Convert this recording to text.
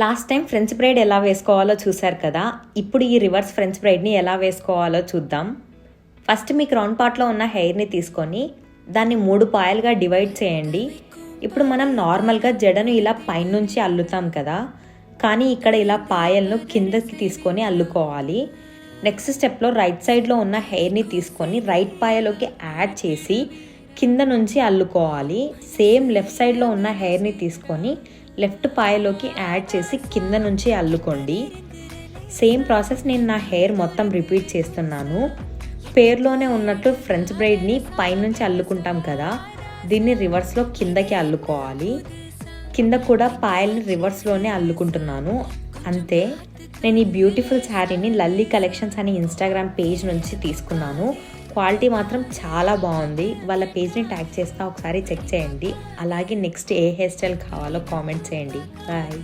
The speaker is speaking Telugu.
లాస్ట్ టైం ఫ్రెంచ్ బ్రైడ్ ఎలా వేసుకోవాలో చూశారు కదా. ఇప్పుడు ఈ రివర్స్ ఫ్రెంచ్ బ్రైడ్ని ఎలా వేసుకోవాలో చూద్దాం. ఫస్ట్ మీ క్రౌన్ పార్ట్లో ఉన్న హెయిర్ని తీసుకొని దాన్ని 3 పాయలుగా డివైడ్ చేయండి. ఇప్పుడు మనం నార్మల్గా జడను ఇలా పైనుంచి అల్లుతాం కదా, కానీ ఇక్కడ ఇలా పాయలను కిందకి తీసుకొని అల్లుకోవాలి. నెక్స్ట్ స్టెప్లో రైట్ సైడ్లో ఉన్న హెయిర్ని తీసుకొని రైట్ పాయలోకి యాడ్ చేసి కింద నుంచి అల్లుకోవాలి. సేమ్ లెఫ్ట్ సైడ్లో ఉన్న హెయిర్ని తీసుకొని లెఫ్ట్ పాయలోకి యాడ్ చేసి కింద నుంచి అల్లుకోండి. సేమ్ ప్రాసెస్ నేను నా హెయిర్ మొత్తం రిపీట్ చేస్తున్నాను. పేరులోనే ఉన్నట్టు ఫ్రెంచ్ బ్రైడ్ని పైనుంచి అల్లుకుంటాం కదా, దీన్ని రివర్స్లో కిందకి అల్లుకోవాలి. కింద కూడా పాయల్ని రివర్స్లోనే అల్లుకుంటున్నాను. అంతే. నేను ఈ బ్యూటిఫుల్ శారీని లల్లీ కలెక్షన్స్ అనే ఇన్స్టాగ్రామ్ పేజ్ నుంచి తీసుకున్నాను. క్వాలిటీ మాత్రం చాలా బాగుంది. వాళ్ళ పేజ్ని ట్యాగ్ చేస్తా, ఒకసారి చెక్ చేయండి. అలాగే నెక్స్ట్ ఏ హెయిర్ స్టైల్ కావాలో కామెంట్ చేయండి. బాయ్.